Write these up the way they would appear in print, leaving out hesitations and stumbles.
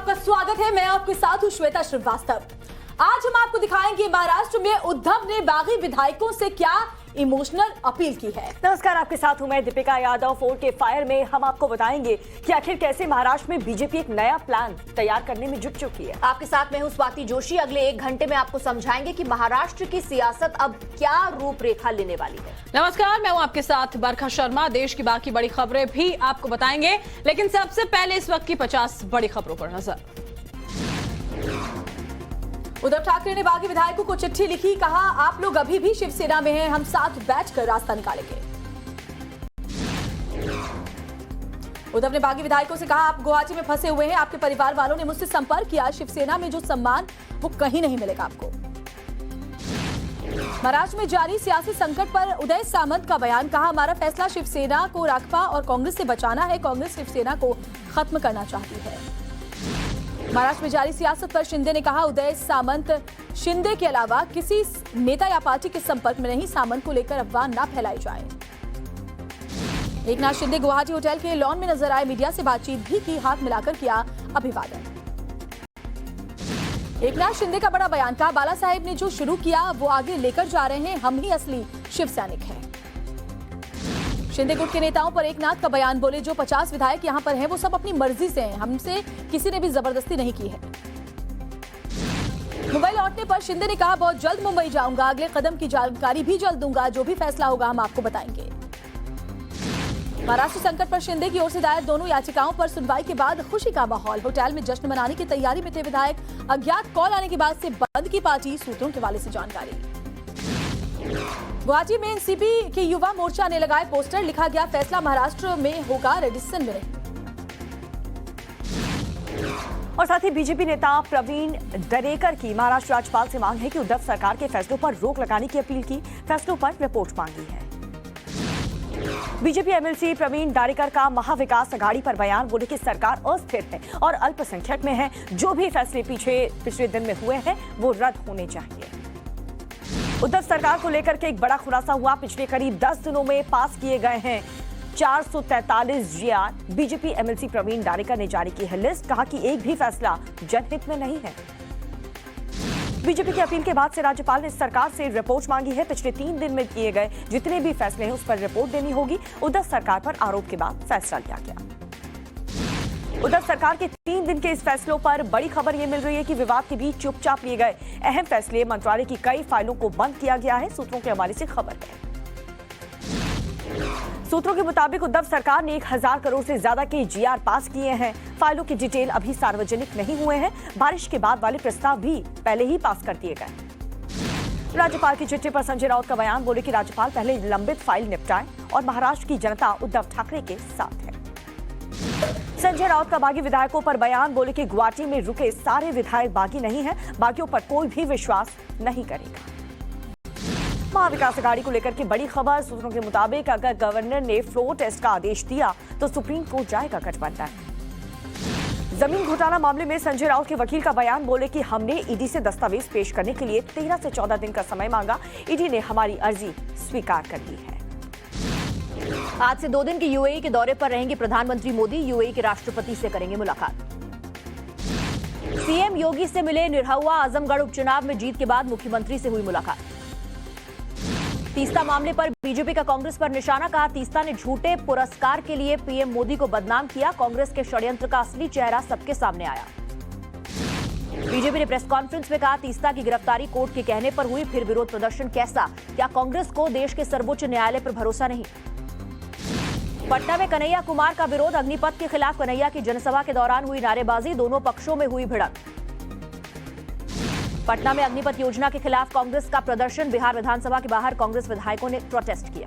आपका स्वागत है। मैं आपके साथ हूं श्वेता श्रीवास्तव। आज हम आपको दिखाएंगे महाराष्ट्र में उद्धव ने बागी विधायकों से क्या इमोशनल अपील की है। नमस्कार, आपके साथ हूं मैं दीपिका यादव। 4K फायर में हम आपको बताएंगे कि आखिर कैसे महाराष्ट्र में बीजेपी एक नया प्लान तैयार करने में जुट चुकी है। आपके साथ मैं हूं स्वाति जोशी। अगले 1 घंटे में आपको समझाएंगे कि महाराष्ट्र की सियासत अब क्या रूपरेखा लेने वाली है। नमस्कार, मैं हूं आपके साथ बरखा शर्मा। देश की बाकी बड़ी खबरें भी आपको बताएंगे, लेकिन सबसे पहले इस वक्त की 50 बड़ी खबरों पर नजर। उद्धव ठाकरे ने बागी विधायकों को चिट्ठी लिखी, कहा आप लोग अभी भी शिवसेना में हैं, हम साथ बैठकर रास्ता निकालेंगे। उद्धव ने बागी विधायकों से कहा आप गुवाहाटी में फंसे हुए हैं, आपके परिवार वालों ने मुझसे संपर्क किया, शिवसेना में जो सम्मान वो कहीं नहीं मिलेगा आपको। महाराष्ट्र में जारी सियासी संकट पर उदय सामंत का बयान, कहा हमारा फैसला शिवसेना को राकपा और कांग्रेस से बचाना है, कांग्रेस शिवसेना को खत्म करना चाहती है। महाराष्ट्र में जारी सियासत पर शिंदे ने कहा उदय सामंत शिंदे के अलावा किसी नेता या पार्टी के संपर्क में नहीं, सामंत को लेकर अफवाह न फैलाई जाए। एकनाथ शिंदे गुवाहाटी होटल के लॉन में नजर आए, मीडिया से बातचीत भी की, हाथ मिलाकर किया अभिवादन। एकनाथ शिंदे का बड़ा बयान, कहा बाला साहेब ने जो शुरू किया वो आगे लेकर जा रहे हैं, हम ही असली शिव सैनिक हैं। शिंदे गुट के नेताओं पर एकनाथ का बयान, बोले जो 50 विधायक यहां पर हैं वो सब अपनी मर्जी से हैं, हमसे किसी ने भी जबरदस्ती नहीं की है। मुंबई लौटने पर शिंदे ने कहा बहुत जल्द मुंबई जाऊंगा, अगले कदम की जानकारी भी जल्द दूंगा, जो भी फैसला होगा हम आपको बताएंगे। महाराष्ट्र संकट पर शिंदे की ओर से दायर दोनों याचिकाओं पर सुनवाई के बाद खुशी का माहौल, होटल में जश्न मनाने की तैयारी में थे विधायक। अज्ञात कॉल आने के बाद से बंद की पार्टी, सूत्रों के हवाले से जानकारी। गुवाहाटी में एनसीपी के युवा मोर्चा ने लगाए पोस्टर, लिखा गया फैसला महाराष्ट्र में होगा, रेडिसन में नहीं। और साथ ही बीजेपी नेता प्रवीण दरेकर की महाराष्ट्र राज्यपाल से मांग है कि उद्धव सरकार के फैसलों पर रोक लगाने की अपील की, फैसलों पर रिपोर्ट मांगी है। बीजेपी एमएलसी प्रवीण दरेकर का महाविकास अघाड़ी पर बयान, बोले कि सरकार अस्थिर है और अल्पसंख्यक में है, जो भी फैसले पिछले दिन में हुए हैं वो रद्द होने चाहिए। उद्धव सरकार को लेकर के एक बड़ा खुलासा हुआ, पिछले करीब 10 दिनों में पास किए गए हैं 443 GR. BJP MLC Praveen Darekar ने जारी की है लिस्ट, कहा कि एक भी फैसला जनहित में नहीं है। बीजेपी की अपील के बाद से राज्यपाल ने सरकार से रिपोर्ट मांगी है, पिछले 3 दिन में किए गए जितने भी फैसले हैं उस पर रिपोर्ट देनी होगी। उद्धव सरकार पर आरोप के बाद फैसला लिया गया। उद्धव सरकार के 3 दिन के इस फैसलों पर बड़ी खबर यह मिल रही है कि विवाद के बीच चुपचाप लिए गए अहम फैसले, मंत्रालय की कई फाइलों को बंद किया गया है, सूत्रों के हवाले से खबर है। सूत्रों के मुताबिक उद्धव सरकार ने 1000 करोड़ से ज्यादा के जीआर पास किए हैं, फाइलों की डिटेल अभी सार्वजनिक नहीं हुए हैं, बारिश के बाद वाले प्रस्ताव भी पहले ही पास कर दिए गए। राज्यपाल की चिट्ठी पर संजय राउत का बयान, बोले कि राज्यपाल पहले लंबित फाइल निपटाएं और महाराष्ट्र की जनता उद्धव ठाकरे के साथ है। संजय राउत का बागी विधायकों पर बयान, बोले कि गुवाहाटी में रुके सारे विधायक बागी नहीं हैं, बागियों पर कोई भी विश्वास नहीं करेगा। महाविकास अघाड़ी को लेकर के बड़ी खबर, सूत्रों के मुताबिक अगर गवर्नर ने फ्लोर टेस्ट का आदेश दिया तो सुप्रीम कोर्ट जाएगा गठबंधन। जमीन घोटाला मामले में संजय राउत के वकील का बयान, बोले कि हमने ईडी से दस्तावेज पेश करने के लिए 13 से 14 दिन का समय मांगा, ईडी ने हमारी अर्जी स्वीकार कर ली है। आज से 2 दिन के यूएई के दौरे पर रहेंगे प्रधानमंत्री मोदी, यूएई के राष्ट्रपति से करेंगे मुलाकात। सीएम योगी से मिले निरहुआ, आजमगढ़ उपचुनाव में जीत के बाद मुख्यमंत्री से हुई मुलाकात। तीस्ता मामले पर बीजेपी का कांग्रेस पर निशाना, कहा तीस्ता ने झूठे पुरस्कार के लिए पीएम मोदी को बदनाम किया, कांग्रेस के षड्यंत्र का असली चेहरा सबके सामने आया। बीजेपी ने प्रेस कॉन्फ्रेंस में कहा तीस्ता की गिरफ्तारी कोर्ट के कहने पर हुई, फिर विरोध प्रदर्शन कैसा, क्या कांग्रेस को देश के सर्वोच्च न्यायालय पर भरोसा नहीं। पटना में कन्हैया कुमार का विरोध, अग्निपथ के खिलाफ कन्हैया की जनसभा के दौरान हुई नारेबाजी, दोनों पक्षों में हुई भिड़ंत। पटना में अग्निपथ योजना के खिलाफ कांग्रेस का प्रदर्शन, बिहार विधानसभा के बाहर कांग्रेस विधायकों ने प्रोटेस्ट किया।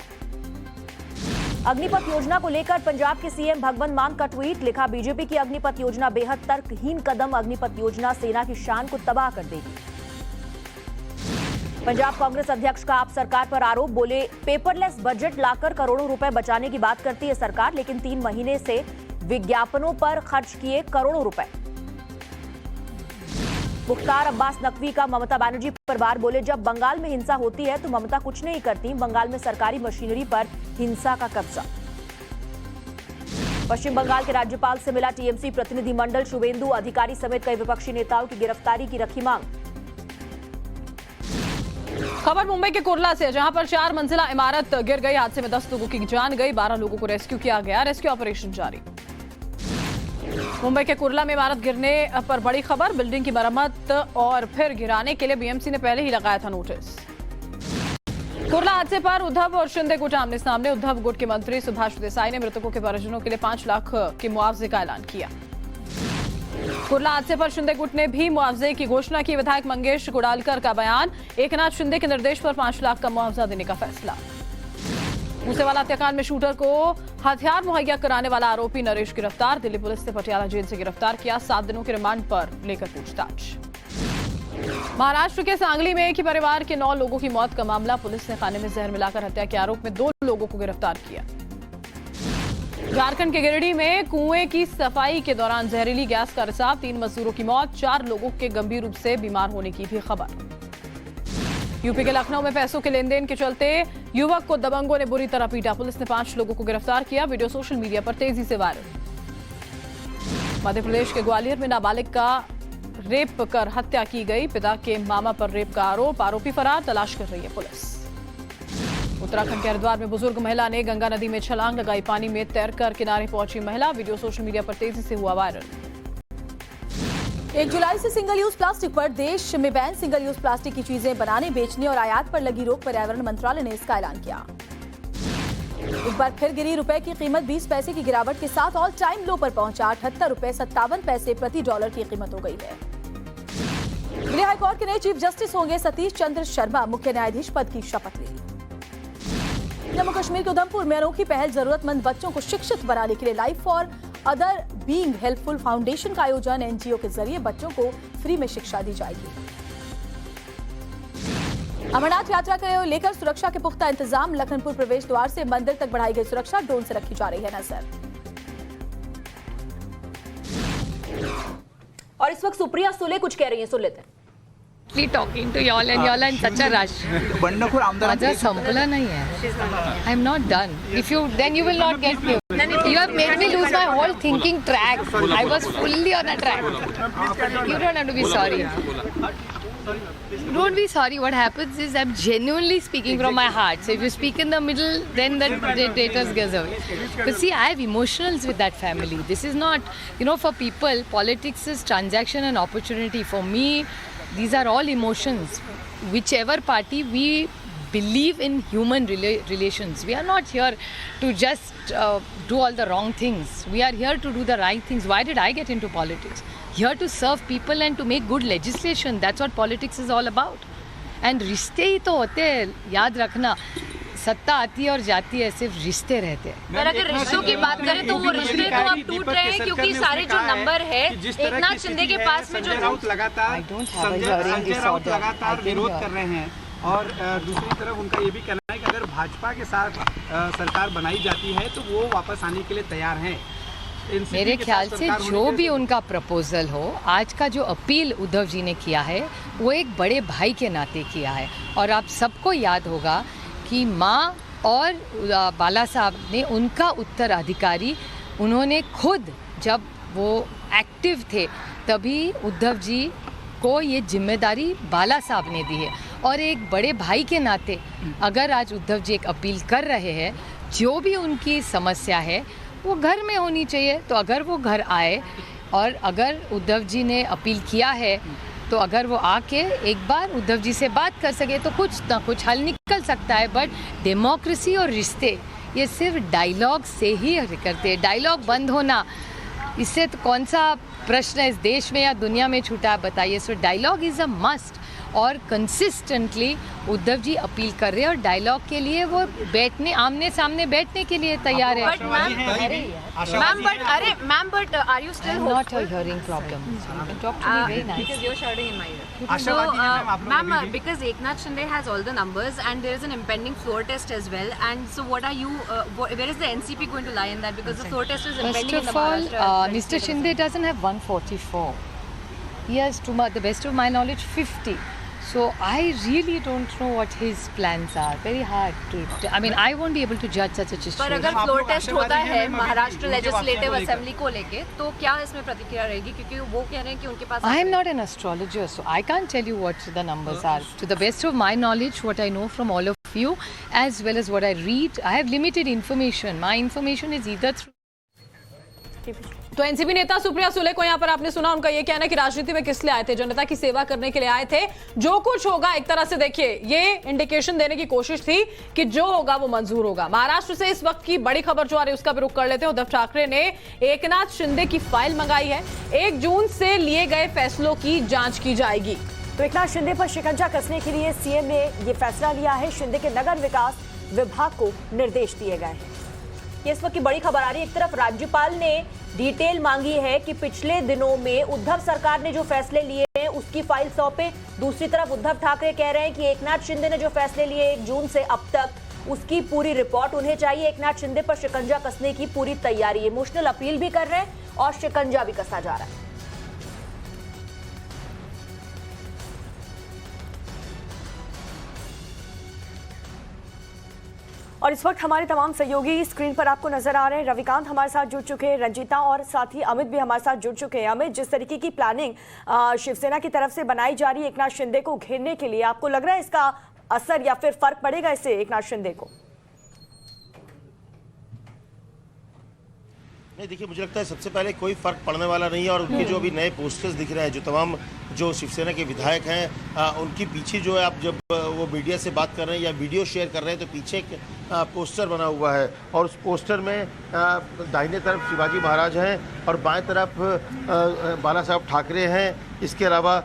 अग्निपथ योजना को लेकर पंजाब के सीएम भगवंत मान का ट्वीट, लिखा बीजेपी की अग्निपथ योजना बेहद तर्कहीन कदम, अग्निपथ योजना सेना की शान को तबाह कर देगी। पंजाब कांग्रेस अध्यक्ष का आप सरकार पर आरोप, बोले पेपरलेस बजट लाकर करोड़ों रुपए बचाने की बात करती है सरकार, लेकिन 3 महीने से विज्ञापनों पर खर्च किए करोड़ों रुपए। मुख्तार अब्बास नकवी का ममता बनर्जी पर वार, बोले जब बंगाल में हिंसा होती है तो ममता कुछ नहीं करती, बंगाल में सरकारी मशीनरी पर हिंसा का कब्जा। पश्चिम बंगाल के राज्यपाल से मिला टीएमसी प्रतिनिधिमंडल। शुभेंदु अधिकारी समेत कई विपक्षी नेताओं की गिरफ्तारी की रखी मांग। खबर मुंबई के कुर्ला से, जहां पर 4 मंजिला इमारत गिर गई। हादसे में 10 लोगों की जान गई, 12 लोगों को रेस्क्यू किया गया। रेस्क्यू ऑपरेशन जारी। मुंबई के कुर्ला में इमारत गिरने पर बड़ी खबर। बिल्डिंग की मरम्मत और फिर गिराने के लिए बीएमसी ने पहले ही लगाया था नोटिस। कुर्ला हादसे पर उद्धव और शिंदे गुट आमने सामने। उद्धव गुट के मंत्री सुभाष देसाई ने मृतकों के परिजनों के लिए 5 लाख के मुआवजे का ऐलान किया। कुर्ला हादसे पर शिंदे गुट ने भी मुआवजे की घोषणा की। विधायक मंगेश गुड़ालकर का बयान, एकनाथ शिंदे के निर्देश पर 5 लाख का मुआवजा देने का फैसला। मूसेवाला हत्याकांड में शूटर को हथियार मुहैया कराने वाला आरोपी नरेश गिरफ्तार। दिल्ली पुलिस ने पटियाला जेल से गिरफ्तार किया। 7 दिनों के रिमांड पर लेकर पूछताछ। महाराष्ट्र के सांगली में एक ही परिवार के 9 लोगों की मौत का मामला। पुलिस ने खाने में जहर मिलाकर हत्या के आरोप में 2 लोगों को गिरफ्तार किया। झारखंड के गिरिडीह में कुएं की सफाई के दौरान जहरीली गैस का रिसाव, 3 मजदूरों की मौत, 4 लोगों के गंभीर रूप से बीमार होने की भी खबर। यूपी के लखनऊ में पैसों के लेन देन के चलते युवक को दबंगों ने बुरी तरह पीटा। पुलिस ने 5 लोगों को गिरफ्तार किया। वीडियो सोशल मीडिया पर तेजी से वायरल। मध्य प्रदेश के ग्वालियर में नाबालिग का रेप कर हत्या की गई। पिता के मामा पर रेप का आरोप, आरोपी फरार, तलाश कर रही है पुलिस। उत्तराखंड के हरिद्वार में बुजुर्ग महिला ने गंगा नदी में छलांग लगाई। पानी में तैरकर किनारे पहुंची महिला। वीडियो सोशल मीडिया पर तेजी से हुआ वायरल। 1 जुलाई से सिंगल यूज प्लास्टिक पर देश में बैन। सिंगल यूज प्लास्टिक की चीजें बनाने, बेचने और आयात पर लगी रोक। पर्यावरण मंत्रालय ने इसका ऐलान किया। एक बार फिर गिरी रुपए की कीमत। 20 पैसे की गिरावट के साथ ऑल टाइम लो पर पहुंचा। 78 रुपए 57 पैसे प्रति डॉलर की कीमत हो गई है। दिल्ली हाईकोर्ट के नए चीफ जस्टिस होंगे सतीश चंद्र शर्मा। मुख्य न्यायाधीश पद की शपथ ली। जम्मू कश्मीर के उधमपुर में अनोखी पहल, जरूरतमंद बच्चों को शिक्षित बनाने के लिए life for other being helpful foundation का आयोजन। एनजीओ के जरिए बच्चों को फ्री में शिक्षा दी जाएगी। अमरनाथ यात्रा को लेकर सुरक्षा के पुख्ता इंतजाम। लखनपुर प्रवेश द्वार से मंदिर तक बढ़ाई गई सुरक्षा। ड्रोन से रखी जा रही है नजर। और इस वक्त सुप्रिया सुले कुछ कह रही हैं, सुन लेते हैं। talking to y'all and y'all are in such a rush. माझा संपला नहीं है. I'm not done. If you then you will not get me. You have made me lose my whole thinking track. I was fully on a track. You don't have to be sorry. Don't be sorry. What happens is I'm genuinely speaking from my heart. So if you speak in the middle, then the data goes away. But see, I have emotionals with that family. This is not, for people, politics is transaction and opportunity. For me, these are all emotions. Whichever party, we believe in human relations. We are not here to just do all the wrong things. We are here to do the right things. Why did I get into politics? Here to serve people and to make good legislation. That's what politics is all about. And रिश्ते ही तो होते हैं, याद रखना. सत्ता आती है और जाती है, सिर्फ रिश्ते रहते हैं। पर अगर रिश्तों की बात करें तो वो रिश्ते तो अब टूट रहे हैं, क्योंकि सारे जो नंबर है एकनाथ शिंदे के पास में जो लगातार विरोध कर रहे हैं और दूसरी तरफ उनका ये भी कहना है कि अगर भाजपा के साथ सरकार बनाई जाती है तो वो वापस आने के लिए तैयार हैं। मेरे ख्याल से जो भी उनका प्रपोजल हो, आज का जो अपील उद्धव जी ने किया है वो एक बड़े भाई के नाते किया है। और आप सबको याद होगा कि माँ और बाला साहब ने उनका उत्तराधिकारी, उन्होंने खुद जब वो एक्टिव थे तभी उद्धव जी को ये जिम्मेदारी बाला साहब ने दी है। और एक बड़े भाई के नाते अगर आज उद्धव जी एक अपील कर रहे हैं, जो भी उनकी समस्या है वो घर में होनी चाहिए, तो अगर वो घर आए और अगर उद्धव जी ने अपील किया है तो अगर वो आके एक बार उद्धव जी से बात कर सके तो कुछ ना कुछ हल निकल सकता है। बट डेमोक्रेसी और रिश्ते ये सिर्फ डायलॉग से ही करते हैं। डायलॉग बंद होना, इससे तो कौन सा प्रश्न इस देश में या दुनिया में छूटा है बताइए। So dialogue is a must और कंसिस्टेंटली उद्धव जी अपील कर रहे हैं और डायलॉग के लिए वो बैठने, आमने सामने बैठने के लिए तैयार है। Ma'am but are you still not hearing problem, talk to me very nice. because you're shouting in my ear. So ma'am, because Eknath Shinde has all the numbers and there is an impending floor test as well, and so what are you where is the NCP going to lie in that, because the floor test is impending in the First of all, Mr. Shinde doesn't have 144. He has, to the best of my knowledge, 50. So I really don't know what his plans are. Very hard to. I mean, I won't be able to judge such a पर situation. अगर floor test होता है Maharashtra legislative assembly को लेके तो क्या इसमें प्रतिक्रिया रहेगी, क्योंकि वो कह रहे हैं कि उनके पास I am not an astrologer, so I can't tell you what the numbers are. To the best of my knowledge, what I know from all of you, as well as what I read, I have limited information. My information is either through. तो NCP नेता सुप्रिया सुले को यहां पर आपने सुना, उनका यह कहना है कि राजनीति में किस लिए आए थे, जनता की सेवा करने के लिए आए थे। जो कुछ होगा एक तरह से देखिए ये इंडिकेशन देने की कोशिश थी कि जो होगा वो मंजूर होगा। महाराष्ट्र से इस वक्त की बड़ी खबर जो आ रही है उसका भी रुख कर लेते हैं। उद्धव ठाकरे ने एकनाथ शिंदे की फाइल मंगाई है। 1 जून से लिए गए फैसलों की जांच की जाएगी। तो एकनाथ शिंदे पर शिकंजा कसने के लिए सीएम ने ये फैसला लिया है। शिंदे के नगर विकास विभाग को निर्देश दिए गए हैं। इस वक्त की बड़ी खबर आ रही है, एक तरफ राज्यपाल ने डिटेल मांगी है कि पिछले दिनों में उद्धव सरकार ने जो फैसले लिए हैं उसकी फाइल सौंपे। दूसरी तरफ उद्धव ठाकरे कह रहे हैं कि एकनाथ शिंदे ने जो फैसले लिए 1 जून से अब तक उसकी पूरी रिपोर्ट उन्हें चाहिए। एकनाथ शिंदे पर शिकंजा कसने की पूरी तैयारी, इमोशनल अपील भी कर रहे हैं और शिकंजा भी कसा जा रहा है। और इस वक्त हमारे तमाम सहयोगी स्क्रीन पर आपको नजर आ रहे हैं। रविकांत हमारे साथ जुड़ चुके हैं, रंजीता और साथ ही अमित भी हमारे साथ जुड़ चुके हैं। अमित, जिस तरीके की प्लानिंग शिवसेना की तरफ से बनाई जा रही है एकनाथ शिंदे को घेरने के लिए, आपको लग रहा है इसका असर या फिर फर्क पड़ेगा इससे एकनाथ शिंदे को? नहीं, देखिए मुझे लगता है सबसे पहले कोई फर्क पड़ने वाला नहीं है। और उनके जो अभी नए पोस्टर्स दिख रहे हैं, जो तमाम जो शिवसेना के विधायक हैं उनके पीछे जो है, आप जब वो मीडिया से बात कर रहे हैं या वीडियो शेयर कर रहे हैं तो पीछे एक पोस्टर बना हुआ है और उस पोस्टर में दाहिने तरफ शिवाजी महाराज हैं और बाएं तरफ बाला साहब ठाकरे हैं। इसके अलावा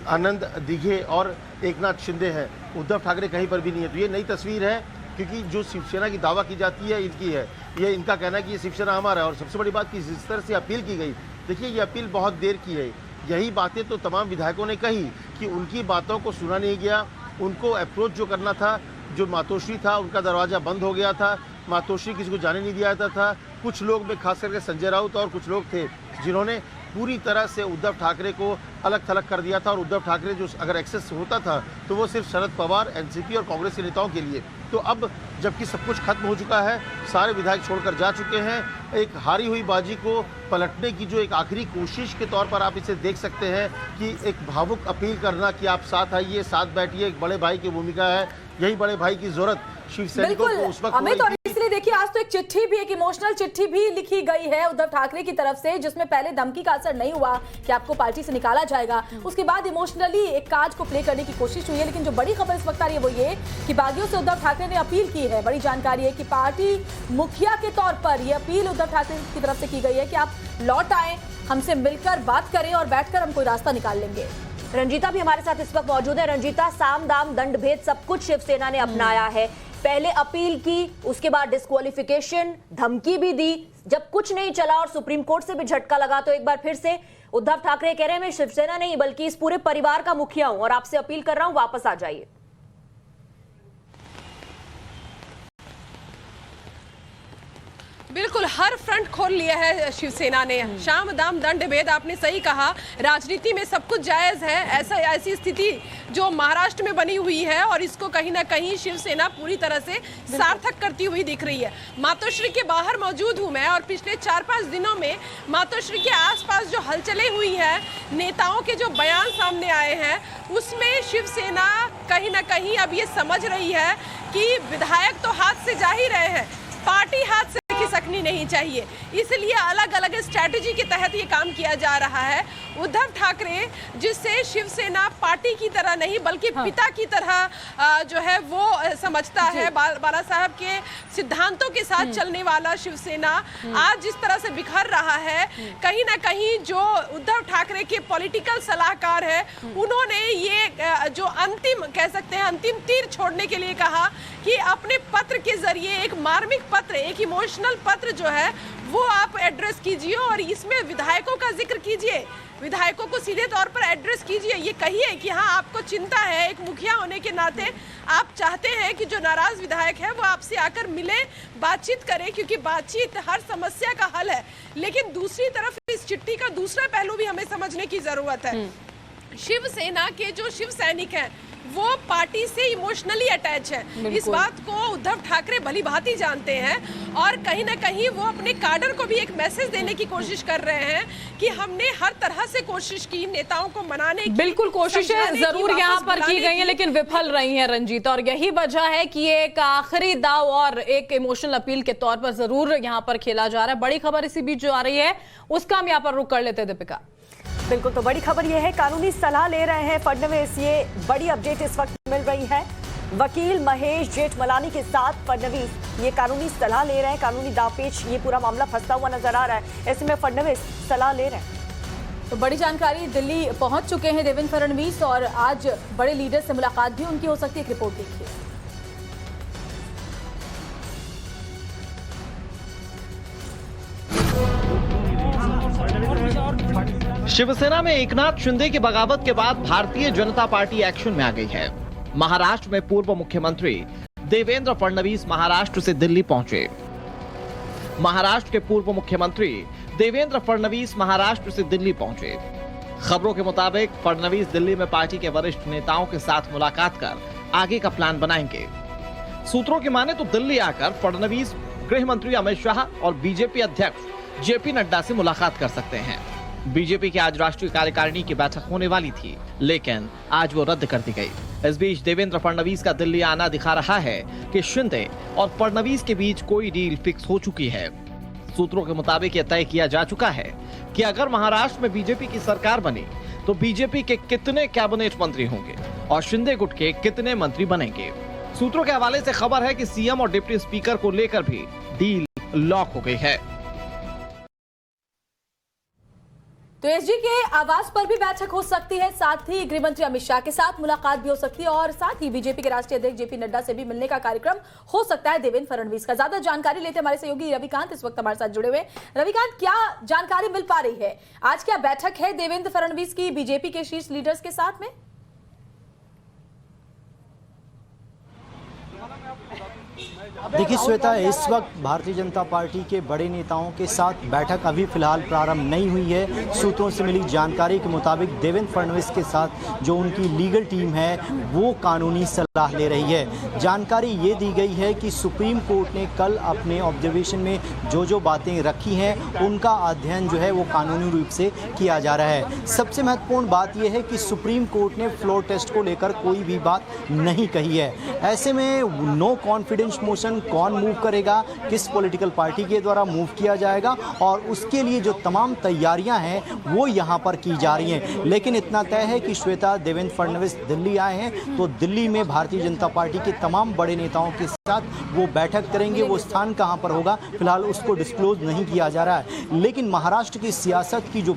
आनंद दिघे और एकनाथ शिंदे हैं। उद्धव ठाकरे कहीं पर भी नहीं है। तो ये नई तस्वीर है, क्योंकि जो शिवसेना की दावा की जाती है इनकी है। ये इनका कहना है कि ये शिवसेना हमारा है। और सबसे बड़ी बात कि जिस तरह से अपील की गई, देखिए ये अपील बहुत देर की है। यही बातें तो तमाम विधायकों ने कही कि उनकी बातों को सुना नहीं गया। उनको अप्रोच जो करना था, जो मातोश्री था उनका दरवाज़ा बंद हो गया था। मातोश्री किसी को जाने नहीं दिया जाता था। कुछ लोग में खास करके संजय राउत और कुछ लोग थे जिन्होंने पूरी तरह से उद्धव ठाकरे को अलग थलग कर दिया था। और उद्धव ठाकरे जो अगर एक्सेस होता था तो वो सिर्फ शरद पवार, एनसीपी और कांग्रेस के नेताओं के लिए। तो अब जबकि सब कुछ खत्म हो चुका है, सारे विधायक छोड़कर जा चुके हैं, एक हारी हुई बाजी को पलटने की जो एक आखिरी कोशिश के तौर पर आप इसे देख सकते हैं कि एक भावुक अपील करना कि आप साथ आइए, साथ बैठिए, एक बड़े भाई की भूमिका है। यही बड़े भाई की जरूरत शिवसैनिकों को उस वक्त अमित, और इसलिए देखिए आज तो एक चिट्ठी भी, एक इमोशनल चिट्ठी भी लिखी गई है उद्धव ठाकरे की तरफ से, जिसमें पहले धमकी का असर नहीं हुआ कि आपको पार्टी से निकाला जाएगा। उसके बाद इमोशनली एक कार्ड को प्ले करने की कोशिश हुई है। लेकिन जो बड़ी खबर इस वक्त आ रही है वो ये कि बागियों से उद्धव ठाकरे ने अपील की है। बड़ी जानकारी है कि पार्टी मुखिया के तौर पर यह अपील उद्धव ठाकरे की तरफ से की गई है कि आप लौट आए, हमसे मिलकर बात करें और बैठकर हम कोई रास्ता निकाल लेंगे। रंजीता भी हमारे साथ इस वक्त मौजूद है। रंजीता, साम दाम दंड भेद सब कुछ शिवसेना ने अपनाया है। पहले अपील की, उसके बाद डिस्क्वालिफिकेशन, धमकी भी दी। जब कुछ नहीं चला और सुप्रीम कोर्ट से भी झटका लगा तो एक बार फिर से उद्धव ठाकरे कह रहे हैं मैं शिवसेना नहीं बल्कि इस पूरे परिवार का मुखिया हूं और आपसे अपील कर रहा हूं वापस आ जाइए। बिल्कुल हर फ्रंट खोल लिया है शिवसेना ने। शाम दाम दंड भेद, आपने सही कहा, राजनीति में सब कुछ जायज है। ऐसी स्थिति जो महाराष्ट्र में बनी हुई है और इसको कहीं ना कहीं शिवसेना पूरी तरह से सार्थक करती हुई दिख रही है। मातोश्री के बाहर मौजूद हूं मैं और पिछले 4-5 दिनों में मातोश्री के आसपास जो हलचलें हुई है, नेताओं के जो बयान सामने आए हैं, उसमें शिवसेना कहीं ना कहीं अब ये समझ रही है कि विधायक तो हाथ से जा ही रहे हैं, पार्टी हाथ से खिसकनी नहीं चाहिए। इसलिए अलग अलग स्ट्रैटेजी के तहत ये काम किया जा रहा है। उद्धव ठाकरे जिससे शिवसेना पार्टी की तरह नहीं बल्कि पिता की तरह जो है वो समझता है, बाला साहब के सिद्धांतों के साथ चलने वाला शिवसेना आज जिस तरह से बिखर रहा है, कहीं ना कहीं जो उद्धव ठाकरे के पॉलिटिकल सलाहकार है उन्होंने ये जो अंतिम कह सकते हैं अंतिम तीर छोड़ने के लिए कहा कि अपने पत्र के जरिए एक मार्मिक पत्र, एक इमोशनल पत्र जो है वो आप एड्रेस कीजिए और इसमें विधायकों का जिक्र कीजिए, विधायकों को सीधे तौर पर एड्रेस कीजिए। ये कहिए कि हाँ आपको चिंता है, एक मुखिया होने के नाते आप चाहते हैं कि जो नाराज विधायक है वो आपसे आकर मिले, बातचीत करें, क्योंकि बातचीत हर समस्या का हल है। लेकिन दूसरी तरफ इस चिट्ठी का दूसरा पहलू भी हमें समझने की जरूरत है। शिवसेना के जो शिव सैनिक हैं वो पार्टी से इमोशनली अटैच है। इस बात को उद्धव ठाकरे भली भांति जानते हैं और कहीं ना कहीं वो अपने काडर को भी एक मैसेज देने की कोशिश कर रहे हैं कि हमने हर तरह से कोशिश की नेताओं को मनाने की। बिल्कुल कोशिशें जरूर यहाँ पर की गई हैं लेकिन विफल रही हैं रंजीत, और यही वजह है कि एक आखिरी दाव और एक इमोशनल अपील के तौर पर जरूर यहाँ पर खेला जा रहा है। बड़ी खबर इसी बीच जो आ रही है उसका हम यहाँ पर रुक कर लेते हैं दीपिका। बिल्कुल, तो बड़ी खबर यह है कानूनी सलाह ले रहे हैं फडणवीस। ये बड़ी अपडेट इस वक्त मिल रही है। वकील महेश जेठमलानी के साथ फडणवीस ये कानूनी सलाह ले रहे हैं। कानूनी दावपेच ये पूरा मामला फंसता हुआ नजर आ रहा है, ऐसे में फडणवीस सलाह ले रहे हैं। तो बड़ी जानकारी, दिल्ली पहुंच चुके हैं देवेंद्र फडणवीस और आज बड़े लीडर से मुलाकात भी उनकी हो सकती है। एक रिपोर्ट देखिए। शिवसेना में एकनाथ शिंदे की बगावत के बाद भारतीय जनता पार्टी एक्शन में आ गई है। महाराष्ट्र में पूर्व मुख्यमंत्री देवेंद्र फडणवीस महाराष्ट्र से दिल्ली पहुंचे। महाराष्ट्र के पूर्व मुख्यमंत्री देवेंद्र फडणवीस महाराष्ट्र से दिल्ली पहुंचे। खबरों के मुताबिक फडणवीस दिल्ली में पार्टी के वरिष्ठ नेताओं के साथ मुलाकात कर आगे का प्लान बनाएंगे। सूत्रों की माने तो दिल्ली आकर फडणवीस गृह मंत्री अमित शाह और बीजेपी अध्यक्ष जेपी नड्डा से मुलाकात कर सकते हैं। बीजेपी की आज राष्ट्रीय कार्यकारिणी की बैठक होने वाली थी, लेकिन आज वो रद्द कर दी गई। इस बीच देवेंद्र फडणवीस का दिल्ली आना दिखा रहा है कि शिंदे और फडणवीस के बीच कोई डील फिक्स हो चुकी है। सूत्रों के मुताबिक यह तय किया जा चुका है कि अगर महाराष्ट्र में बीजेपी की सरकार बनी तो बीजेपी के कितने कैबिनेट मंत्री होंगे और शिंदे गुट के कितने मंत्री बनेंगे। सूत्रों के हवाले से खबर है कि सीएम और डिप्टी स्पीकर को लेकर भी डील लॉक हो गई है। तो एसजी के आवास पर भी बैठक हो सकती है, साथ ही गृह मंत्री अमित शाह के साथ मुलाकात भी हो सकती है और साथ ही बीजेपी के राष्ट्रीय अध्यक्ष जेपी नड्डा से भी मिलने का कार्यक्रम हो सकता है देवेंद्र फडणवीस का। ज्यादा जानकारी लेते हमारे सहयोगी रविकांत इस वक्त हमारे साथ जुड़े हुए। रविकांत, क्या जानकारी मिल पा रही है? आज क्या बैठक है देवेंद्र फडणवीस की बीजेपी के शीर्ष लीडर्स के साथ में? देखिए श्वेता, इस वक्त भारतीय जनता पार्टी के बड़े नेताओं के साथ बैठक अभी फिलहाल प्रारंभ नहीं हुई है। सूत्रों से मिली जानकारी के मुताबिक देवेंद्र फडणवीस के साथ जो उनकी लीगल टीम है वो कानूनी सलाह ले रही है। जानकारी ये दी गई है कि सुप्रीम कोर्ट ने कल अपने ऑब्जर्वेशन में जो बातें रखी हैं उनका अध्ययन जो है वो कानूनी रूप से किया जा रहा है। सबसे महत्वपूर्ण बात यह है कि सुप्रीम कोर्ट ने फ्लोर टेस्ट को लेकर कोई भी बात नहीं कही है। ऐसे में नो कॉन्फिडेंस मोशन कौन मूव करेगा, किस पॉलिटिकल पार्टी के द्वारा मूव किया जाएगा और उसके लिए जो तमाम तैयारियां हैं वो यहां पर की जा रही हैं। लेकिन इतना तय है कि श्वेता, देवेंद्र फडणवीस दिल्ली आए हैं तो दिल्ली में भारतीय जनता पार्टी के तमाम बड़े नेताओं के साथ वो बैठक करेंगे। वो स्थान कहां पर होगा फिलहाल उसको डिस्क्लोज नहीं किया जा रहा है, लेकिन महाराष्ट्र की सियासत की जो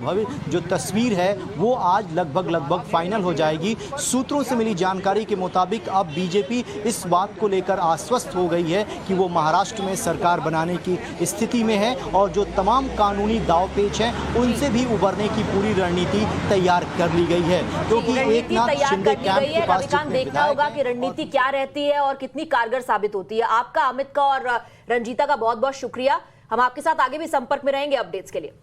तस्वीर है वो आज लगभग फाइनल हो जाएगी। सूत्रों से मिली जानकारी के मुताबिक अब बीजेपी इस बात को लेकर आश्वस्त हो गई है कि वो महाराष्ट्र में सरकार बनाने की स्थिति में है और जो तमाम कानूनी दावपेच हैं उनसे भी उबरने की पूरी रणनीति तैयार कर ली गई है, क्योंकि एकनाथ शिंदे कैंप के पास देखना होगा कि रणनीति क्या रहती है और कितनी कारगर साबित होती है। आपका, अमित का और रंजीता का बहुत बहुत शुक्रिया। हम आपके साथ आगे भी संपर्क में रहेंगे अपडेट्स के लिए।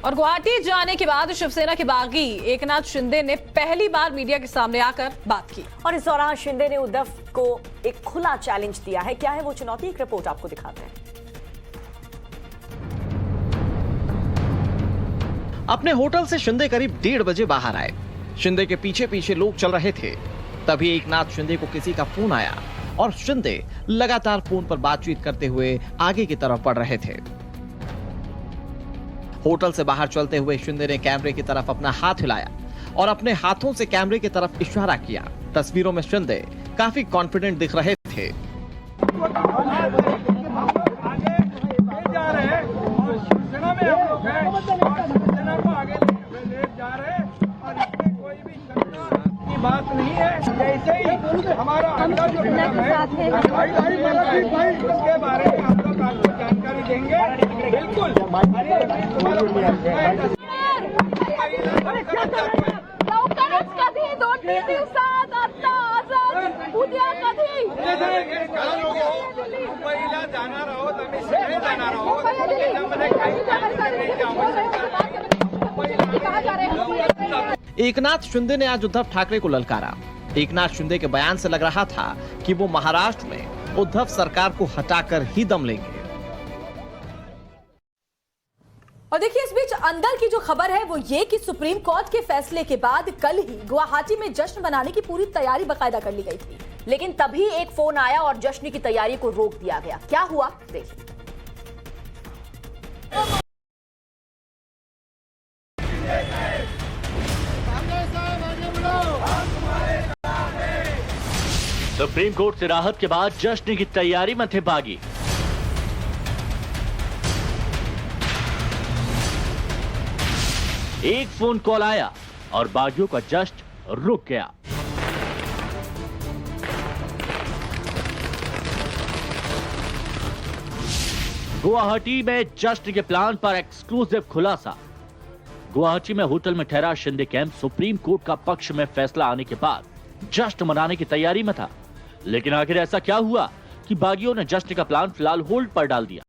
और गुवाहाटी जाने के बाद शिवसेना के बागी एकनाथ शिंदे ने पहली बार मीडिया के सामने आकर बात की और इस दौरान शिंदे ने उद्धव को एक खुला चैलेंज दिया है। क्या है वो चुनौती, एक रिपोर्ट आपको दिखाते हैं। अपने होटल से शिंदे करीब 1:30 बजे बाहर आए। शिंदे के पीछे पीछे लोग चल रहे थे। तभी एकनाथ शिंदे को किसी का फोन आया और शिंदे लगातार फोन पर बातचीत करते हुए आगे की तरफ बढ़ रहे थे। होटल से बाहर चलते हुए शिंदे ने कैमरे की तरफ अपना हाथ हिलाया और अपने हाथों से कैमरे की तरफ इशारा किया। तस्वीरों में शिंदे काफी कॉन्फिडेंट दिख रहे थे। बात नहीं है, जैसे ही हमारा अड्डा जो उसके बारे में हम लोग आपको जानकारी देंगे। बिल्कुल कधी 2-3 दिवसात आता आझाद उद्या कधी मुंबईला जाणार आहोत, आम्ही सगळे जाणार आहोत, त्याच्यामध्ये काही आवश्यकता एकनाथ शिंदे ने आज उद्धव ठाकरे को ललकारा। एकनाथ शिंदे के बयान से लग रहा था कि वो महाराष्ट्र में उद्धव सरकार को हटाकर ही दम लेंगे। और देखिए, इस बीच अंदर की जो खबर है वो ये कि सुप्रीम कोर्ट के फैसले के बाद कल ही गुवाहाटी में जश्न मनाने की पूरी तैयारी बाकायदा कर ली गई थी। लेकिन तभी एक फोन आया और जश्न की तैयारी को रोक दिया गया। क्या हुआ, देखिए। सुप्रीम कोर्ट से राहत के बाद जश्न की तैयारी में थे बागी। एक फोन कॉल आया और बागियों का जश्न रुक गया। गुवाहाटी में जश्न के प्लान पर एक्सक्लूसिव खुलासा। गुवाहाटी में होटल में ठहरा शिंदे कैंप सुप्रीम कोर्ट का पक्ष में फैसला आने के बाद जश्न मनाने की तैयारी में था। लेकिन आखिर ऐसा क्या हुआ कि बागियों ने जश्न का प्लान फिलहाल होल्ड पर डाल दिया?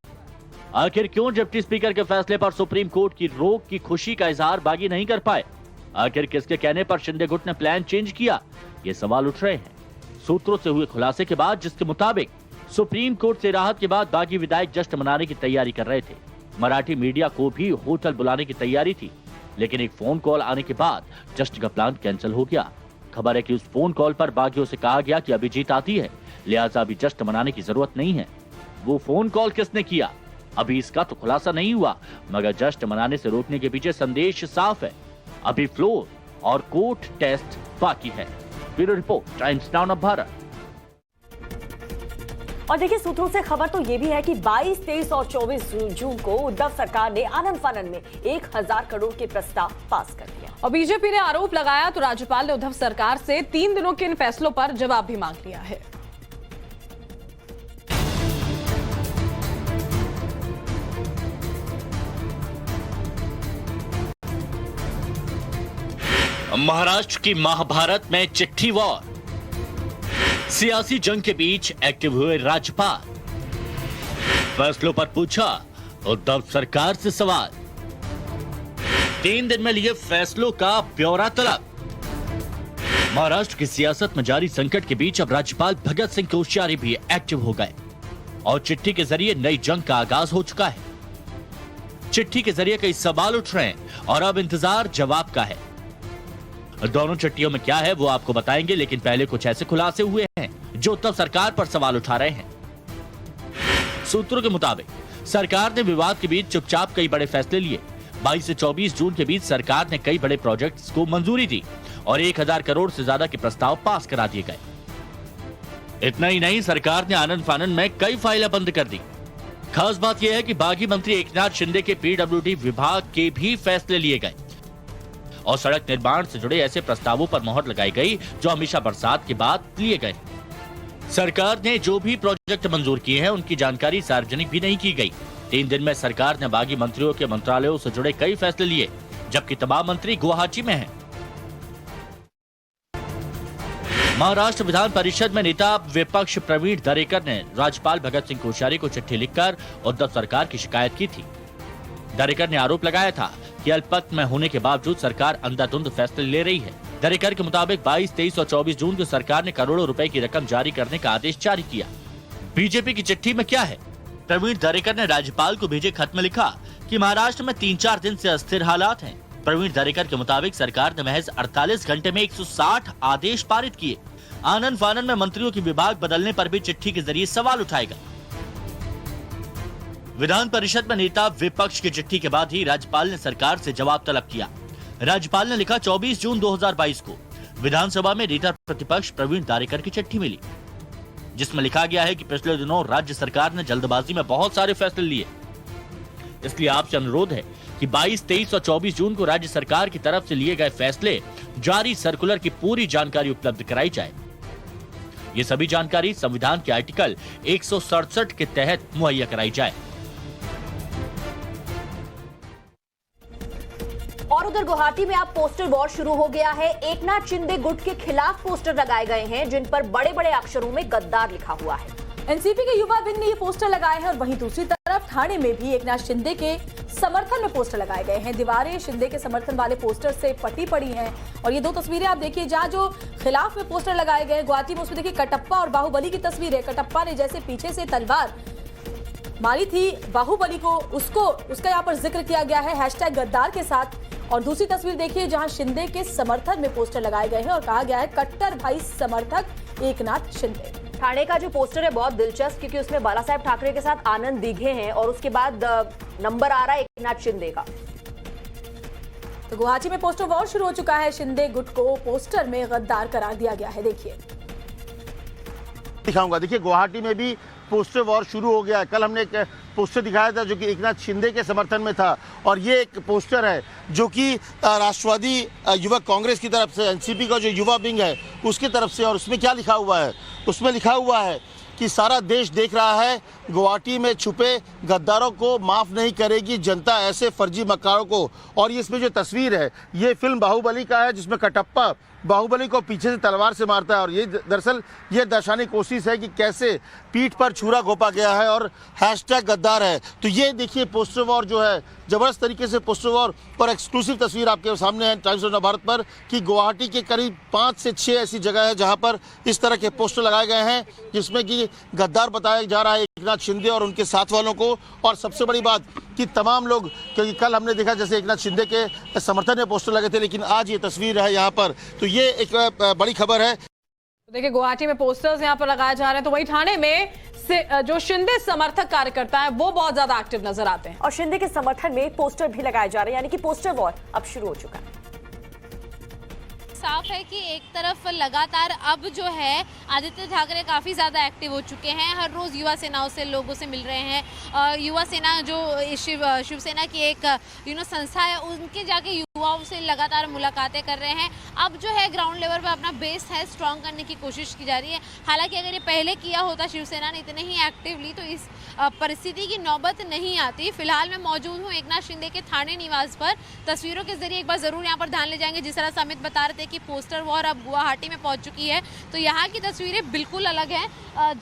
आखिर क्यों डिप्टी स्पीकर के फैसले पर सुप्रीम कोर्ट की रोक की खुशी का इजहार बागी नहीं कर पाए? आखिर किसके कहने पर शिंदे गुट ने प्लान चेंज किया? ये सवाल उठ रहे हैं। सूत्रों से हुए खुलासे के बाद, जिसके मुताबिक सुप्रीम कोर्ट से राहत के बाद बागी विधायक जश्न मनाने की तैयारी कर रहे थे। मराठी मीडिया को भी होटल बुलाने की तैयारी थी, लेकिन एक फोन कॉल आने के बाद जश्न का प्लान कैंसिल हो गया। खबर है कि उस फोन कॉल पर बागियों से कहा गया कि अभी जीत आती है, लिहाजा अभी जश्न मनाने की जरूरत नहीं है। वो फोन कॉल किसने किया, अभी इसका तो खुलासा नहीं हुआ, मगर जश्न मनाने से रोकने के पीछे संदेश साफ है। अभी फ्लोर और कोर्ट टेस्ट बाकी है। Bureau report, times now of Bharat. और देखिए, सूत्रों से खबर तो ये भी है कि 22, 23 और 24 जून को उद्धव सरकार ने आनंद फानन में 1000 करोड़ के प्रस्ताव पास कर दिया। और बीजेपी ने आरोप लगाया तो राज्यपाल ने उद्धव सरकार से 3 दिनों के इन फैसलों पर जवाब भी मांग लिया है। महाराष्ट्र की महाभारत में चिट्ठी वॉर। सियासी जंग के बीच एक्टिव हुए राज्यपाल। फैसलों पर पूछा उद्धव सरकार से सवाल। 3 दिन में लिए फैसलों का ब्यौरा तलब। महाराष्ट्र की सियासत में जारी संकट के बीच अब राज्यपाल भगत सिंह कोश्यारी भी एक्टिव हो गए और चिट्ठी के जरिए नई जंग का आगाज हो चुका है। चिट्ठी के जरिए कई सवाल उठ रहे हैं और अब इंतजार जवाब का है। दोनों चिट्ठियों में क्या है वो आपको बताएंगे, लेकिन पहले कुछ ऐसे खुलासे हुए हैं जो उद्धव सरकार पर सवाल उठा रहे हैं। सूत्रों के मुताबिक सरकार ने विवाद के बीच चुपचाप कई बड़े फैसले लिए। 22 से 24 जून के बीच सरकार ने कई बड़े प्रोजेक्ट्स को मंजूरी दी और 1000 करोड़ से ज्यादा के प्रस्ताव पास करा दिए गए। इतना ही नहीं, सरकार ने आनंद फानन में कई फाइलें बंद कर दी। खास बात यह है कि बागी मंत्री एकनाथ शिंदे के पीडब्ल्यूडी विभाग के भी फैसले लिए गए और सड़क निर्माण से जुड़े ऐसे प्रस्तावों पर मोहर लगाई गई जो हमेशा बरसात के बाद लिए गए। सरकार ने जो भी प्रोजेक्ट मंजूर किए हैं उनकी जानकारी सार्वजनिक भी नहीं की गई। 3 दिन में सरकार ने बागी मंत्रियों के मंत्रालयों से जुड़े कई फैसले लिए, जबकि तमाम मंत्री गुवाहाटी में हैं। महाराष्ट्र विधान परिषद में नेता विपक्ष प्रवीण दरेकर ने राज्यपाल भगत सिंह कोश्यारी को चिट्ठी लिखकर उद्धव सरकार की शिकायत की थी। दरेकर ने आरोप लगाया था कि अल्पमत में होने के बावजूद सरकार अंधाधुंध फैसले ले रही है। दरेकर के मुताबिक 22, 23 और 24 जून को सरकार ने करोड़ों रुपए की रकम जारी करने का आदेश जारी किया। बीजेपी की चिट्ठी में क्या है? प्रवीण दरेकर ने राज्यपाल को भेजे खत में लिखा कि महाराष्ट्र में 3-4 दिन से अस्थिर हालात हैं। प्रवीण दरेकर के मुताबिक सरकार ने महज 48 घंटे में 160 आदेश पारित किए। आनंद फानन में मंत्रियों के विभाग बदलने पर भी चिट्ठी के जरिए सवाल उठाएगा। विधान परिषद में नेता विपक्ष की चिट्ठी के बाद ही राज्यपाल ने सरकार से जवाब तलब किया। राज्यपाल ने लिखा 24 जून 2022 को विधानसभा में नेता प्रतिपक्ष प्रवीण दरेकर की चिट्ठी मिली, जिसमें लिखा गया है कि पिछले दिनों राज्य सरकार ने जल्दबाजी में बहुत सारे फैसले लिए, इसलिए आपसे अनुरोध है कि 22, 23 और 24 जून को राज्य सरकार की तरफ से लिए गए फैसले, जारी सर्कुलर की पूरी जानकारी उपलब्ध कराई जाए। ये सभी जानकारी संविधान के आर्टिकल 167 के तहत मुहैया कराई जाए। और उधर गुवाहाटी में अब पोस्टर वॉर शुरू हो गया है। एकनाथ शिंदे गुट के खिलाफ पोस्टर लगाए गए हैं जिन पर बड़े बड़े अक्षरों में गद्दार लिखा हुआ है। एनसीपी के युवा विंग ने ये पोस्टर लगाए हैं और वहीं दूसरी तरफ ठाणे में भी एकनाथ शिंदे के समर्थन में पोस्टर लगाए गए हैं। दीवारें शिंदे के समर्थन वाले पोस्टर से पटी पड़ी हैं और ये दो तस्वीरें आप देखिए जहां जो खिलाफ में पोस्टर लगाए गए गुवाहाटी में, उसमें देखिए कटप्पा और बाहुबली की तस्वीर है। कटप्पा ने जैसे पीछे से तलवार मारी थी बाहुबली को, उसका यहाँ पर जिक्र किया गया है हैशटैग गद्दार के साथ। और दूसरी तस्वीर देखिए जहां शिंदे के समर्थन में पोस्टर लगाए गए हैं और कहा गया है कट्टर भाई समर्थक एकनाथ शिंदे। ठाणे का जो पोस्टर है बहुत दिलचस्प, क्योंकि उसमें बाला साहेब ठाकरे के साथ आनंद दिघे हैं और उसके बाद नंबर आ रहा है एकनाथ शिंदे का। तो गुवाहाटी में पोस्टर वॉर शुरू हो चुका है। शिंदे गुट को पोस्टर में गद्दार करार दिया गया है। देखिए दिखाऊंगा, देखिए गुवाहाटी में भी पोस्टर वॉर शुरू हो गया है। कल हमने एक पोस्टर दिखाया था जो कि एकनाथ शिंदे के समर्थन में था और ये एक पोस्टर है जो कि राष्ट्रवादी युवक कांग्रेस की तरफ से, एनसीपी का जो युवा विंग है उसकी तरफ से। और उसमें क्या लिखा हुआ है? उसमें लिखा हुआ है कि सारा देश देख रहा है, गुवाहाटी में छुपे गद्दारों को माफ नहीं करेगी जनता ऐसे फर्जी मक्कारों को। और इसमें जो तस्वीर है ये फिल्म बाहुबली का है जिसमें कटप्पा बाहुबली को पीछे से तलवार से मारता है और ये दरअसल ये दर्शाने की कोशिश है कि कैसे पीठ पर छुरा घोंपा गया है और हैशटैग गद्दार है। तो ये देखिए पोस्टर वॉर जो है, जबरदस्त तरीके से पोस्टर वॉर। और एक्सक्लूसिव तस्वीर आपके सामने है टाइम्स ऑफ भारत पर कि गुवाहाटी के करीब 5 से 6 ऐसी जगह है जहां पर इस तरह के पोस्टर लगाए गए हैं जिसमें कि गद्दार बताया जा रहा है एकनाथ शिंदे और उनके साथ वालों को। और सबसे बड़ी बात कि तमाम लोग, क्योंकि कल हमने देखा जैसे एकनाथ शिंदे के समर्थन में पोस्टर लगे थे, लेकिन आज ये तस्वीर है यहाँ पर, तो ये एक बड़ी खबर है। देखिए गुवाहाटी में पोस्टर्स यहाँ पर लगाए जा रहे हैं, तो वही ठाणे में जो शिंदे समर्थक कार्यकर्ता है वो बहुत ज्यादा एक्टिव नजर आते हैं और शिंदे के समर्थन में पोस्टर भी लगाए जा रहे हैं, यानी कि पोस्टर वॉर अब शुरू हो चुका है। साफ है कि एक तरफ लगातार अब जो है आदित्य ठाकरे काफ़ी ज़्यादा एक्टिव हो चुके हैं, हर रोज़ युवा सेनाओं से लोगों से मिल रहे हैं। युवा सेना जो शिवसेना की एक संस्था है, उनके जाके युवाओं से लगातार मुलाकातें कर रहे हैं। अब जो है ग्राउंड लेवल पर अपना बेस है स्ट्रॉन्ग करने की कोशिश की जा रही है। हालांकि अगर ये पहले किया होता शिवसेना ने इतने ही एक्टिवली, तो इस परिस्थिति की नौबत नहीं आती। फिलहाल मैं मौजूद हूँ एकनाथ शिंदे के ठाणे निवास पर। तस्वीरों के जरिए एक बार जरूर यहाँ पर ध्यान ले जाएंगे। जिस तरह से अमित बता रहे थे कि पोस्टर वॉर अब गुवाहाटी में पहुंच चुकी है, तो यहाँ की तस्वीरें बिल्कुल अलग हैं।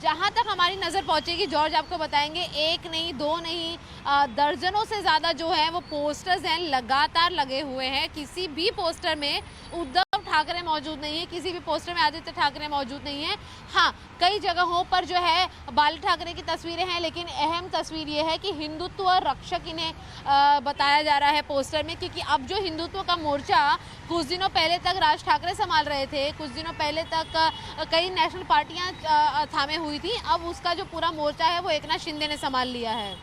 जहाँ तक हमारी नज़र पहुँचेगी जॉर्ज आपको बताएंगे, एक नहीं दो नहीं दर्जनों से ज़्यादा जो है वो पोस्टर्स हैं लगातार लगे हुए हैं। किसी भी पोस्टर में उद्धव ठाकरे मौजूद नहीं है, किसी भी पोस्टर में आदित्य ठाकरे मौजूद नहीं है। हाँ, कई जगहों पर जो है बाल ठाकरे की तस्वीरें हैं, लेकिन अहम तस्वीर ये है कि हिंदुत्व रक्षक इन्हें बताया जा रहा है पोस्टर में, क्योंकि अब जो हिंदुत्व का मोर्चा कुछ दिनों पहले तक राज ठाकरे संभाल रहे थे, कुछ दिनों पहले तक कई नेशनल पार्टियां थामे हुई थी, अब उसका जो पूरा मोर्चा है वो एकनाथ शिंदे ने संभाल लिया है।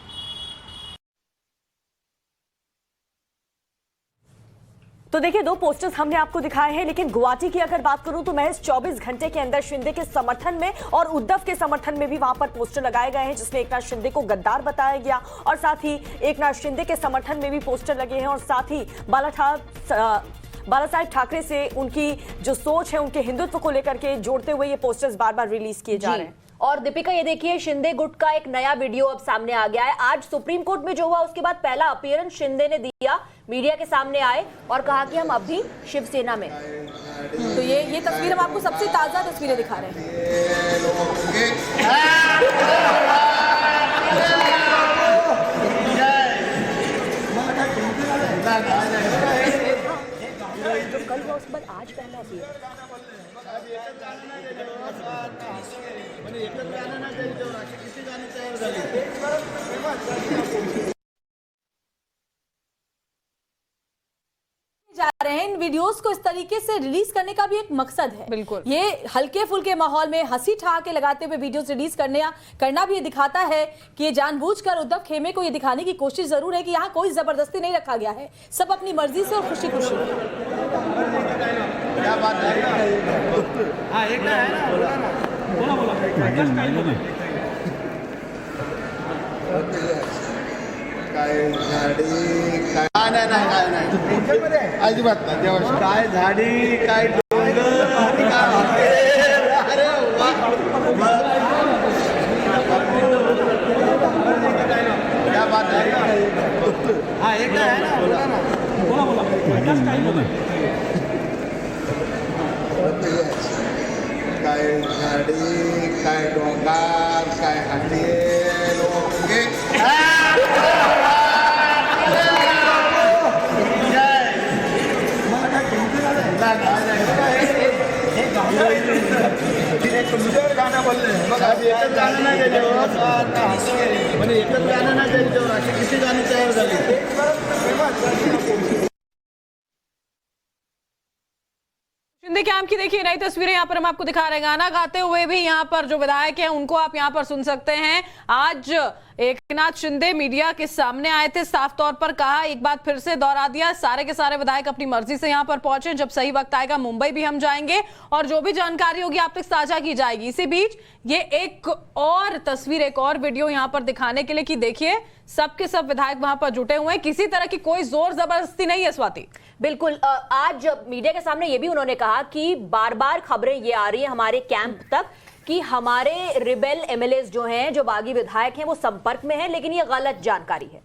तो देखिए, दो पोस्टर्स हमने आपको दिखाए हैं, लेकिन गुवाहाटी की अगर बात करूं तो महज 24 घंटे के अंदर शिंदे के समर्थन में और उद्धव के समर्थन में भी वहां पर पोस्टर लगाए गए हैं जिसमें एकनाथ शिंदे को गद्दार बताया गया और साथ ही एकनाथ शिंदे के समर्थन में भी पोस्टर लगे हैं और साथ ही बाला साहेब ठाकरे से उनकी जो सोच है, उनके हिंदुत्व को लेकर के जोड़ते हुए ये पोस्टर्स बार बार रिलीज किए जा रहे हैं। और दीपिका, ये देखिए शिंदे गुट का एक नया वीडियो अब सामने आ गया है। आज सुप्रीम कोर्ट में जो हुआ उसके बाद पहला अपीयरेंस शिंदे ने दिया, मीडिया के सामने आए और कहा कि हम अब भी शिवसेना में। तो ये तस्वीर हम आपको सबसे ताजा तस्वीरें दिखा रहे हैं। जो कल हुआ उसके बाद आज पहला अपीयरेंस। जा रहे हैं इन वीडियोस को इस तरीके से रिलीज करने का भी एक मकसद है। बिल्कुल, ये हल्के फुल्के माहौल में हंसी ठहाके लगाते हुए वीडियोस रिलीज करना भी ये दिखाता है कि ये जानबूझकर उद्धव खेमे को ये दिखाने की कोशिश जरूर है कि यहाँ कोई जबरदस्ती नहीं रखा गया है, सब अपनी मर्जी से और खुशी खुशी। क्या बात है? हाँ, एक ना है ना, बोला ना, काय झाडी काय नाही अजिबात नाही, काय झाडी काय डोंगर अरे वा, क्या बात है? हाँ, एक ना है ना, बोला ना, काय झाडी काय डोंगर काय हाती लोके शिंदे कैंप की देखिए नई तस्वीरें यहाँ पर हम आपको दिखा रहे हैं। गाना गाते हुए भी यहाँ पर जो विधायक हैं उनको आप यहाँ पर सुन सकते हैं। आज एकनाथ शिंदे मीडिया के सामने आए थे, साफ तौर पर कहा, एक बात फिर से दोहरा दिया, सारे के सारे विधायक अपनी मर्जी से यहाँ पर पहुंचे, जब सही वक्त आएगा मुंबई भी हम जाएंगे और जो भी जानकारी होगी आप तक साझा की जाएगी। इसी बीच ये एक और तस्वीर, एक और वीडियो यहाँ पर दिखाने के लिए कि देखिए सबके सब विधायक वहां पर जुटे हुए हैं, किसी तरह की कोई जोर जबरदस्ती नहीं है। स्वाति, बिल्कुल। आज मीडिया के सामने ये भी उन्होंने कहा कि बार बार खबरें ये आ रही है हमारे कैंप तक कि हमारे रिबेल एमएलएस जो हैं, जो बागी विधायक हैं, वो संपर्क में हैं, लेकिन ये गलत जानकारी है।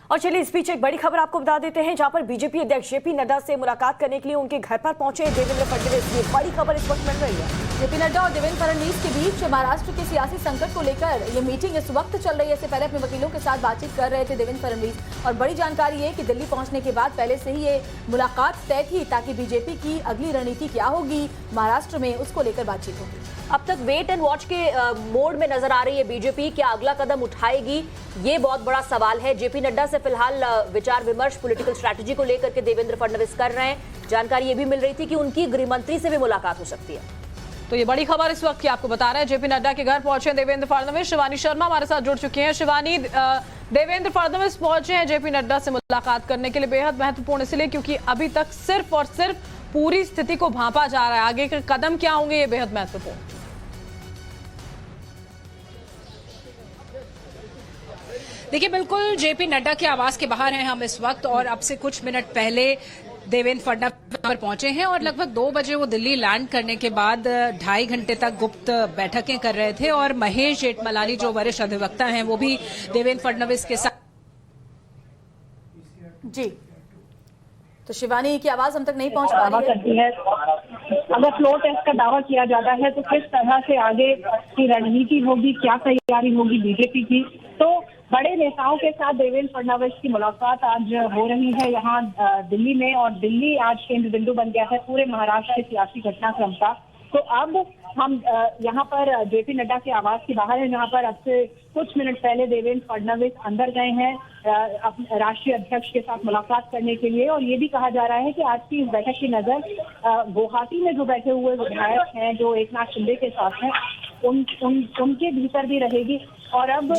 और चलिए इस बीच एक बड़ी खबर आपको बता देते हैं, जहां पर बीजेपी अध्यक्ष जेपी नड्डा से मुलाकात करने के लिए उनके घर पर पहुंचे देवेंद्र फडणवीस। ये बड़ी खबर इस वक्त मिल रही है। जेपी नड्डा और देवेंद्र फडणवीस के बीच महाराष्ट्र के सियासी संकट को लेकर ये मीटिंग इस वक्त चल रही है। इससे पहले अपने वकीलों के साथ बातचीत कर रहे थे देवेंद्र फडणवीस और बड़ी जानकारी है कि दिल्ली पहुंचने के बाद पहले से ही ये मुलाकात तय थी ताकि बीजेपी की अगली रणनीति क्या होगी महाराष्ट्र में उसको लेकर बातचीत होगी। अब तक वेट एंड वॉच के मोड में नजर आ रही है बीजेपी। क्या अगला कदम उठाएगी, ये बहुत बड़ा सवाल है। जेपी नड्डा से फिलहाल विचार विमर्श पॉलिटिकल स्ट्रैटेजी को लेकर के देवेंद्र फडणवीस कर रहे हैं। जानकारी ये भी मिल रही थी कि उनकी गृह मंत्री से भी मुलाकात हो सकती है। तो ये बड़ी खबर इस वक्त की आपको बता रहे हैं। जेपी नड्डा के घर पहुंचे देवेंद्र फडणवीस। शिवानी शर्मा हमारे साथ जुड़ चुकी हैं। शिवानी, देवेंद्र फडणवीस पहुंचे हैं जेपी नड्डा से मुलाकात करने के लिए, बेहद महत्वपूर्ण इसलिए क्योंकि अभी तक सिर्फ और सिर्फ पूरी स्थिति को भांपा जा रहा है, आगे के कदम क्या होंगे ये बेहद महत्वपूर्ण। देखिए, बिल्कुल जेपी नड्डा के आवास के बाहर हैं हम इस वक्त और अब से कुछ मिनट पहले देवेंद्र फडणवीस पर पहुंचे हैं और लगभग 2 बजे वो दिल्ली लैंड करने के बाद 2.5 घंटे तक गुप्त बैठकें कर रहे थे और महेश जेठमलानी जो वरिष्ठ अधिवक्ता हैं वो भी देवेंद्र फडणवीस के साथ। जी, तो शिवानी की आवाज हम तक नहीं पहुंच पा रही है। अगर फ्लोर टेस्ट का दावा किया जाता है तो किस तरह से आगे की रणनीति होगी, क्या तैयारी होगी बीजेपी की। तो बड़े नेताओं के साथ देवेंद्र फडणवीस की मुलाकात आज हो रही है यहाँ दिल्ली में और दिल्ली आज केंद्र बिंदु बन गया है पूरे महाराष्ट्र के सियासी घटनाक्रम का। तो अब हम यहाँ पर जेपी नड्डा के आवास के बाहर है, जहाँ पर अब से कुछ मिनट पहले देवेंद्र फडणवीस अंदर गए हैं राष्ट्रीय अध्यक्ष के साथ मुलाकात करने के लिए। और ये भी कहा जा रहा है कि आज की इस बैठक की नजर गुवाहाटी में जो बैठे हुए विधायक हैं जो एकनाथ शिंदे के साथ हैं उनके भीतर भी रहेगी। और अब